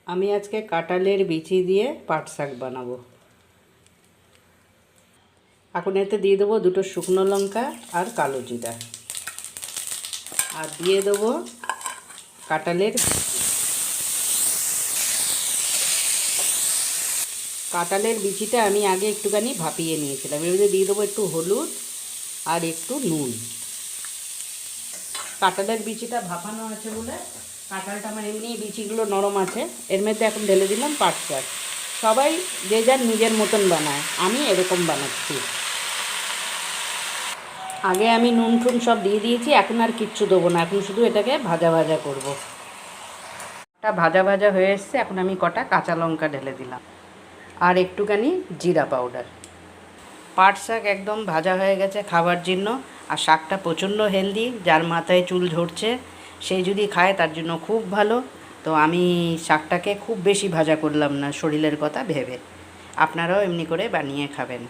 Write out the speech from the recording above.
আমি আজকে কাঁঠালের বিচি দিয়ে পাট শাক বানাবো। এখন এতে দিয়ে দেবো 2টো শুকনো লঙ্কা আর কালো জিরা, আর দিয়ে দেবো কাঁঠালের বিচিটা আমি আগে একটুখানি ভাপিয়ে নিয়েছিলাম। এর মধ্যে দিয়ে দেবো একটু হলুদ আর একটু নুন। কাঁঠালের বিচিটা ভাপানো আছে বলে কাঁঠালটা আমার এমনি বিচিগুলো নরম আছে। এর মধ্যে এখন ঢেলে দিলাম পাট শাক। সবাই যে যার নিজের মতন বানায়, আমি এরকম বানাচ্ছি। আগে আমি নুন টুন সব দিয়ে দিয়েছি, এখন আর কিচ্ছু দেবো না। এখন শুধু এটাকে ভাজা ভাজা করবো। এটা ভাজা ভাজা হয়ে এসছে। এখন আমি কটা কাঁচা লঙ্কা ঢেলে দিলাম আর একটুখানি জিরা পাউডার। পাট শাক একদম ভাজা হয়ে গেছে খাবার জন্য। আর শাকটা প্রচণ্ড হেলদি, যার মাথায় চুল ঝরছে সেই যদি খায় তার জন্য খুব ভালো। তো আমি শাকটাকে খুব বেশি ভাজা করলাম না, শরীরের কথা ভেবে। আপনারাও এমনি করে বানিয়ে খাবেন।